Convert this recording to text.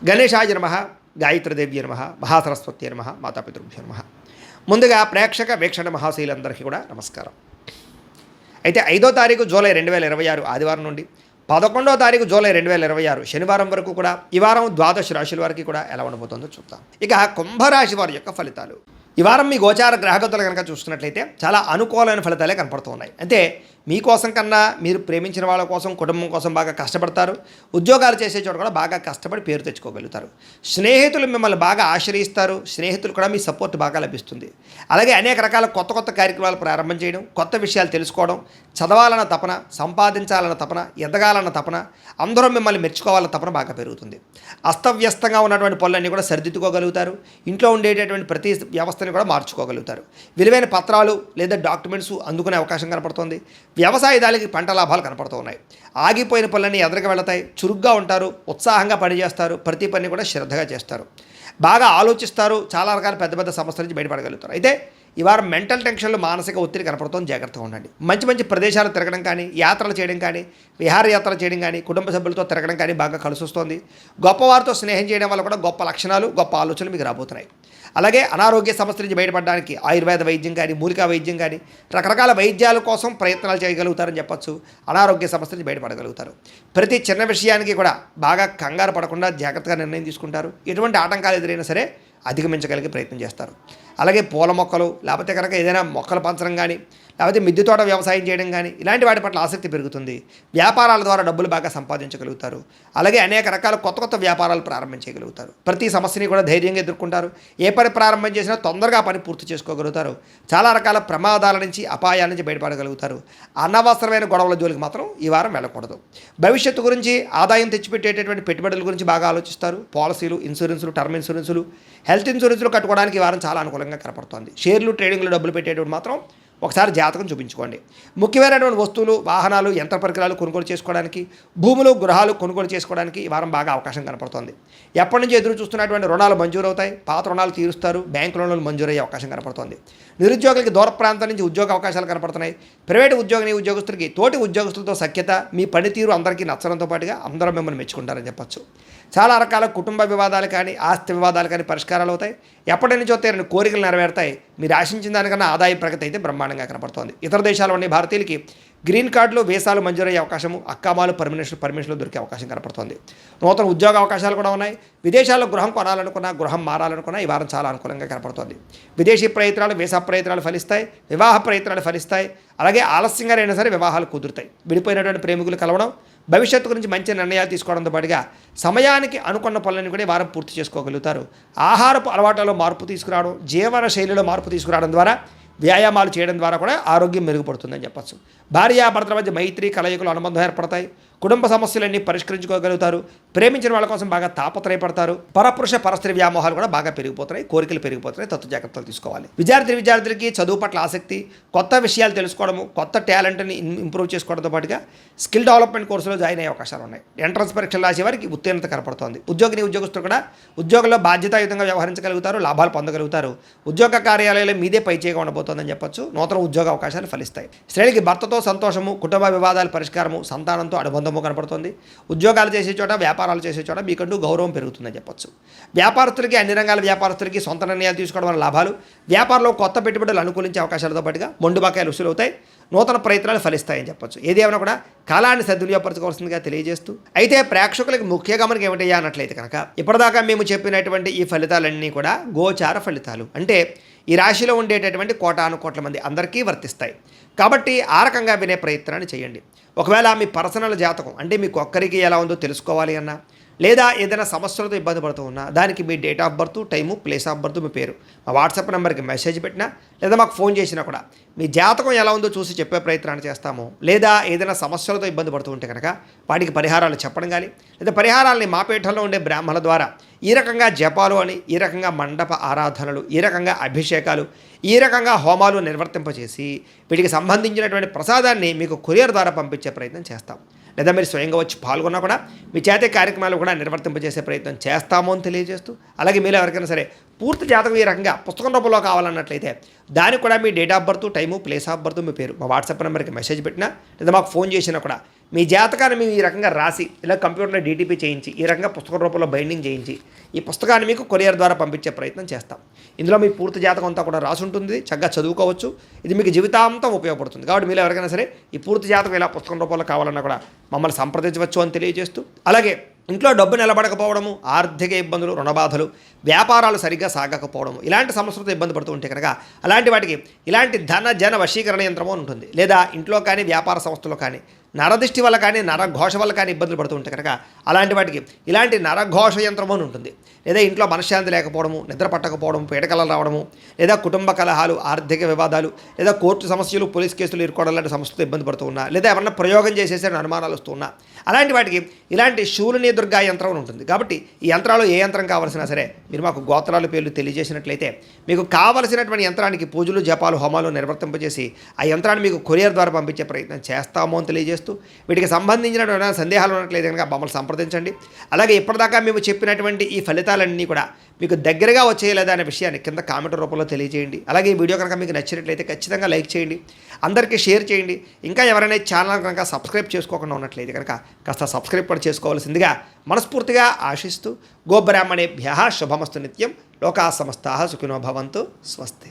గణేశాయ నమః, గాయత్రీదేవ్య నమః, మహాసరస్వతి నమః, మాతాపితృభ్యో నమః. ముందుగా ప్రేక్షక వీక్షణ మహాశీలందరికీ కూడా నమస్కారం. అయితే 5వ తారీఖు జూలై 2026 ఆదివారం నుండి 11వ తారీఖు జూలై 2026 శనివారం వరకు కూడా ఈ వారం ద్వాదశ రాశుల వారికి కూడా ఎలా ఉండబోతుందో చూద్దాం. ఇక కుంభరాశి వారి యొక్క ఫలితాలు. ఈ వారం మీ గోచార గ్రహగతులు కనుక చూసుకున్నట్లయితే చాలా అనుకూలమైన ఫలితాలే కనపడుతూ ఉన్నాయి. అంటే మీకోసం కన్నా మీరు ప్రేమించిన వాళ్ళ కోసం, కుటుంబం కోసం బాగా కష్టపడతారు. ఉద్యోగాలు చేసే చోట కూడా బాగా కష్టపడి పేరు తెచ్చుకోగలుగుతారు. స్నేహితులు మిమ్మల్ని బాగా ఆశ్రయిస్తారు. స్నేహితులు కూడా మీ సపోర్ట్ బాగా లభిస్తుంది. అలాగే అనేక రకాల కొత్త కొత్త కార్యక్రమాలు ప్రారంభం చేయడం, కొత్త విషయాలు తెలుసుకోవడం, చదవాలన్న తపన, సంపాదించాలన్న తపన, ఎదగాలన్న తపన, అందరూ మిమ్మల్ని మెచ్చుకోవాలన్న తపన బాగా పెరుగుతుంది. అస్తవ్యస్తంగా ఉన్నటువంటి పనులన్నీ కూడా సరిదిద్దుకోగలుగుతారు. ఇంట్లో ఉండేటటువంటి ప్రతి వ్యవస్థని కూడా మార్చుకోగలుగుతారు. విలువైన పత్రాలు లేదా డాక్యుమెంట్స్ అందుకునే అవకాశం కనపడుతోంది. వ్యవసాయదారులకి పంట లాభాలు కనపడుతూ ఉన్నాయి. ఆగిపోయిన పనులన్నీ ఎదురుగా వెళతాయి. చురుగ్గా ఉంటారు, ఉత్సాహంగా పనిచేస్తారు, ప్రతి పని కూడా శ్రద్ధగా చేస్తారు, బాగా ఆలోచిస్తారు, చాలా రకాల పెద్ద పెద్ద సమస్యల నుంచి బయటపడగలుగుతారు. అయితే ఈ వారం మెంటల్ టెన్షన్లు, మానసిక ఒత్తిడి కనపడుతుంది. జాగ్రత్తగా ఉండండి. మంచి మంచి ప్రదేశాలు తిరగడం కానీ, యాత్రలు చేయడం కానీ, విహారయాత్రలు చేయడం కానీ, కుటుంబ సభ్యులతో తిరగడం కానీ బాగా కలిసి వస్తుంది. గొప్పవారితో స్నేహం చేయడం వల్ల కూడా గొప్ప లక్షణాలు, గొప్ప ఆలోచనలు మీకు రాబోతున్నాయి. అలాగే అనారోగ్య సమస్యల నుంచి బయటపడడానికి ఆయుర్వేద వైద్యం కానీ, మూలికా వైద్యం కానీ, రకరకాల వైద్యాల కోసం ప్రయత్నాలు చేయగలుగుతారని చెప్పచ్చు. అనారోగ్య సమస్యల నుంచి బయటపడగలుగుతారు. ప్రతి చిన్న విషయానికి కూడా బాగా కంగారు పడకుండా జాగ్రత్తగా నిర్ణయం తీసుకుంటారు. ఎటువంటి ఆటంకాలు ఎదురైనా సరే అధిగమించగలిగే ప్రయత్నం చేస్తారు. అలాగే పూల మొక్కలు, లేకపోతే కనుక ఏదైనా మొక్కలు పెంచడం కానీ, లేకపోతే మిద్దె తోట వ్యవసాయం చేయడం కానీ, ఇలాంటి వాటి పట్ల ఆసక్తి పెరుగుతుంది. వ్యాపారాల ద్వారా డబ్బులు బాగా సంపాదించగలుగుతారు. అలాగే అనేక రకాల కొత్త కొత్త వ్యాపారాలు ప్రారంభించగలుగుతారు. ప్రతి సమస్యని కూడా ధైర్యంగా ఎదుర్కొంటారు. ఏ పని ప్రారంభం చేసినా తొందరగా పని పూర్తి చేసుకోగలుగుతారు. చాలా రకాల ప్రమాదాల నుంచి, అపాయాల నుంచి బయటపడగలుగుతారు. అనవసరమైన గొడవల జోలికి మాత్రం ఈ వారం వెళ్ళకూడదు. భవిష్యత్తు గురించి, ఆదాయం తెచ్చిపెట్టేటటువంటి పెట్టుబడుల గురించి బాగా ఆలోచిస్తారు. పాలసీలు, ఇన్సూరెన్సులు, టర్మ్ ఇన్సూరెన్సులు, హెల్త్ ఇన్సూరెన్సులు కట్టుకోవడానికి ఈ వారం చాలా అనుకూలంగా కనపడుతోంది. షేర్లు, ట్రేడింగ్లో డబ్బులు పెట్టేటప్పుడు మాత్రం ఒకసారి జాతకం చూపించుకోండి. ముఖ్యమైనటువంటి వస్తువులు, వాహనాలు, యంత్ర పరికరాలు కొనుగోలు చేసుకోవడానికి, భూములు, గృహాలు కొనుగోలు చేసుకోవడానికి ఈ వారం బాగా అవకాశం కనపడుతోంది. ఎప్పటి నుంచి ఎదురు చూస్తున్నటువంటి రుణాలు మంజూరు అవుతాయి. పాత రుణాలు తీరుస్తారు. బ్యాంకు రుణాలు మంజూరయ్యే అవకాశం కనపడుతోంది. నిరుద్యోగులకి దూర ప్రాంతం నుంచి ఉద్యోగ అవకాశాలు కనపడుతున్నాయి. ప్రైవేటు ఉద్యోగస్తులకి తోటి ఉద్యోగస్తులతో సఖ్యత, మీ పనితీరు అందరికీ నచ్చడంతో పాటుగా అందరూ మిమ్మల్ని మెచ్చుకుంటారని చెప్పచ్చు. చాలా రకాల కుటుంబ వివాదాలు కానీ, ఆస్తి వివాదాలు కానీ పరిష్కారాలు అవుతాయి. ఎప్పటి నుంచో తీరని కోరికలు నెరవేరుతాయి. మీరు ఆశించిన దానికన్నా ఆదాయ ప్రగతి అయితే బ్రహ్మాండంగా కనపడుతోంది. ఇతర దేశాల్లో ఉండే భారతీయులకి గ్రీన్ కార్డులు, వీసాలు మంజూరయ్యే అవకాశము, అక్కామాలు, పర్మిషన్లు దొరికే అవకాశం కనపడుతోంది. నూతన ఉద్యోగ అవకాశాలు కూడా ఉన్నాయి. విదేశాల్లో గృహం కొనాలనుకున్నా, గృహం మారాలనుకున్నా ఈ వారం చాలా అనుకూలంగా కనపడుతోంది. విదేశీ ప్రయత్నాలు, వీసా ప్రయత్నాలు ఫలిస్తాయి. వివాహ ప్రయత్నాలు ఫలిస్తాయి. అలాగే ఆలస్యంగా అయినా సరే వివాహాలు కుదురుతాయి. విడిపోయినటువంటి ప్రేమికులు కలవడం, భవిష్యత్తు గురించి మంచి నిర్ణయాలు తీసుకోవడంతో పాటుగా సమయానికి అనుకున్న పనులను కూడా ఈ వారం పూర్తి చేసుకోగలుగుతారు. ఆహారపు అలవాట్లలో మార్పు తీసుకురావడం, జీవన శైలిలో మార్పు తీసుకురావడం ద్వారా, వ్యాయామాలు చేయడం ద్వారా కూడా ఆరోగ్యం మెరుగుపడుతుందని చెప్పచ్చు. భార్యాభర్తల మధ్య మైత్రి, కలయికలు, అనుబంధం ఏర్పడతాయి. కుటుంబ సమస్యలన్నీ పరిష్కరించుకోగలుగుతారు. ప్రేమించిన వాళ్ళ కోసం బాగా తాపత్రయపడతారు. పరపురుష పరస్త్రీ వ్యామోహాలు కూడా బాగా పెరిగిపోతున్నాయి. కోరికలు పెరిగిపోతున్నాయి. తత్వ జాగ్రత్తలు తీసుకోవాలి. విద్యార్థులకి చదువు పట్ల ఆసక్తి, కొత్త విషయాలు తెలుసుకోవడము, కొత్త టాలెంట్ని ఇంప్రూవ్ చేసుకోవడంతో పాటుగా స్కిల్ డెవలప్మెంట్ కోర్సులో జాయిన్ అయ్యే అవకాశాలు ఉన్నాయి. ఎంట్రన్స్ పరీక్షలు రాసే వారికి ఉత్తీర్ణత కనపడుతోంది. ఉద్యోగస్తులు కూడా ఉద్యోగంలో బాధ్యతాయుతంగా వ్యవహరించగలుగుతారు. లాభాలు పొందగలుగుతారు. ఉద్యోగ కార్యాలయాలు మీదే పైచేయగా ఉండబోతోందని చెప్పొచ్చు. నూతన ఉద్యోగ అవకాశాలు ఫలిస్తాయి. స్త్రీలకి భర్తతో సంతోషము, కుటుంబ వివాదాల పరిష్కారము, సంతానంతో అనుబంధము కనపడుతుంది. ఉద్యోగాలు చేసే చోట, వ్యాపారాలు చేసే చోట మీకంటూ గౌరవం పెరుగుతుందని చెప్పొచ్చు. వ్యాపారస్తులకి, అన్ని రంగాల వ్యాపారస్తులకి సొంత నిర్ణయాలు తీసుకోవడం వల్ల లాభాలు, వ్యాపారంలో కొత్త పెట్టుబడులు అనుకూలించే అవకాశాలతో పాటుగా మొండు బకాయిలు వసూలు అవుతాయి. నూతన ప్రయత్నాలు ఫలిస్తాయని చెప్పొచ్చు. ఏదేమైనా కూడా కాలాన్ని సద్వినియోగపరచుకోవాల్సిందిగా తెలియజేస్తూ, అయితే ప్రేక్షకులకి ముఖ్య గమనిక ఏమిటయ్యా అన్నట్లయితే కనుక, ఇప్పటిదాకా మేము చెప్పినటువంటి ఈ ఫలితాలన్నీ కూడా గోచార ఫలితాలు. అంటే ఈ రాశిలో ఉండేటటువంటి కోటాను కోట్ల మంది అందరికీ వర్తిస్తాయి. కాబట్టి ఆ రకంగా వినే ప్రయత్నాన్ని చేయండి. ఒకవేళ మీ పర్సనల్ జాతకం అంటే మీకు ఒక్కరికి ఎలా ఉందో తెలుసుకోవాలి అన్నా, లేదా ఏదైనా సమస్యలతో ఇబ్బంది పడుతూ ఉన్నా, దానికి మీ date of birth, time, place of birth, మీ పేరు మా వాట్సాప్ నెంబర్కి మెసేజ్ పెట్టినా, లేదా మాకు ఫోన్ చేసినా కూడా మీ జాతకం ఎలా ఉందో చూసి చెప్పే ప్రయత్నాన్ని చేస్తాము. లేదా ఏదైనా సమస్యలతో ఇబ్బంది పడుతూ ఉంటే కనుక వాటికి పరిహారాలు చెప్పడం కానీ, లేదా పరిహారాలని మా పీఠంలో ఉండే బ్రాహ్మణుల ద్వారా ఈ రకంగా జపాలు అని, ఈ రకంగా మండప ఆరాధనలు, ఈ రకంగా అభిషేకాలు, ఈ రకంగా హోమాలు నిర్వర్తింపచేసి వీటికి సంబంధించినటువంటి ప్రసాదాన్ని మీకు కొరియర్ ద్వారా పంపించే ప్రయత్నం చేస్తాం. లేదా మీరు స్వయంగా వచ్చి పాల్గొన్నా కూడా మీ చేతే కార్యక్రమాలు కూడా నిర్వర్తింపజేసే ప్రయత్నం చేస్తాము అని తెలియజేస్తూ, అలాగే మీరు ఎవరికైనా సరే పూర్తి జాతకం ఈ రకంగా పుస్తకం రూపంలో కావాలన్నట్లయితే దానికి కూడా మీ date of birth, time, place of birth, మీ పేరు మా వాట్సాప్ నెంబర్కి మెసేజ్ పెట్టినా, లేదా మాకు ఫోన్ చేసినా కూడా మీ జాతకాన్ని మేము ఈ రకంగా రాసి ఇలా కంప్యూటర్లో డీటీపీ చేయించి ఈ రకంగా పుస్తక రూపంలో బైండింగ్ చేయించి ఈ పుస్తకాన్ని మీకు కొరియర్ ద్వారా పంపించే ప్రయత్నం చేస్తాం. ఇందులో మీ పూర్తి జాతకం అంతా కూడా రాసి ఉంటుంది, చక్కగా చదువుకోవచ్చు. ఇది మీకు జీవితాంతం ఉపయోగపడుతుంది. కాబట్టి మీరు ఎవరికైనా సరే ఈ పూర్తి జాతకం ఇలా పుస్తకం రూపంలో కావాలన్నా కూడా మమ్మల్ని సంప్రదించవచ్చు అని తెలియజేస్తూ, అలాగే ఇంట్లో డబ్బు నిలబడకపోవడము, ఆర్థిక ఇబ్బందులు, రుణబాధలు, వ్యాపారాలు సరిగ్గా సాగకపోవడము, ఇలాంటి సమస్యలతో ఇబ్బంది పడుతూ ఉంటే కనుక అలాంటి వాటికి ఇలాంటి ధన జన వశీకరణ యంత్రము అని ఉంటుంది. లేదా ఇంట్లో కానీ వ్యాపార సంస్థలో కానీ నరదృష్టి వల్ల కానీ నరఘోష వల్ల కానీ ఇబ్బందులు పడుతూ ఉంటే కనుక అలాంటి వాటికి ఇలాంటి నరఘోష యంత్రము అని ఉంటుంది. లేదా ఇంట్లో మనశ్శాంతి లేకపోవడము, నిద్ర పట్టకపోవడం, పీడకలలు రావడము, లేదా కుటుంబ కలహాలు, ఆర్థిక వివాదాలు, లేదా కోర్టు సమస్యలు, పోలీస్ కేసులు ఇరుకోవడం లాంటి సమస్యలతో ఇబ్బంది పడుతూ ఉన్నా, లేదా ఎవరన్నా ప్రయోగం చేసేసే అనుమానాలు వస్తూ ఉన్నా అలాంటి వాటికి ఇలాంటి శూలిని దుర్గా యంత్రం అని ఉంటుంది. కాబట్టి ఈ యంత్రాలు ఏ యంత్రం కావాల్సినా సరే మీరు మాకు గోత్రాల పేర్లు తెలియజేసినట్లయితే మీకు కావలసినటువంటి యంత్రానికి పూజలు, జపాలు, హోమాలు నిర్వర్తింపజేసి ఆ యంత్రాన్ని మీకు కొరియర్ ద్వారా పంపించే ప్రయత్నం చేస్తాము అని తెలియజేస్తూ, వీటికి సంబంధించిన సందేహాలు ఉన్నట్లయితే కనుక మమ్మల్ని సంప్రదించండి. అలాగే ఇప్పటిదాకా మేము చెప్పినటువంటి ఈ ఫలితాలన్నీ కూడా మీకు దగ్గరగా వచ్చేయలేదా అనే విషయాన్ని కింద కామెంట్ రూపంలో తెలియజేయండి. అలాగే ఈ వీడియో కనుక మీకు నచ్చినట్లయితే ఖచ్చితంగా లైక్ చేయండి, అందరికీ షేర్ చేయండి. ఇంకా ఎవరైనా ఛానల్ కనుక సబ్స్క్రైబ్ చేసుకోకుండా ఉన్నట్లయితే కనుక కాస్త సబ్స్క్రైబ్ కూడా చేసుకోవాల్సిందిగా మనస్ఫూర్తిగా ఆశిస్తూ, గోబ్రాహ్మణేభ్యః శుభమస్తు నిత్యం, లోకా సమస్తాః సుఖినో భవంతు, స్వస్తి.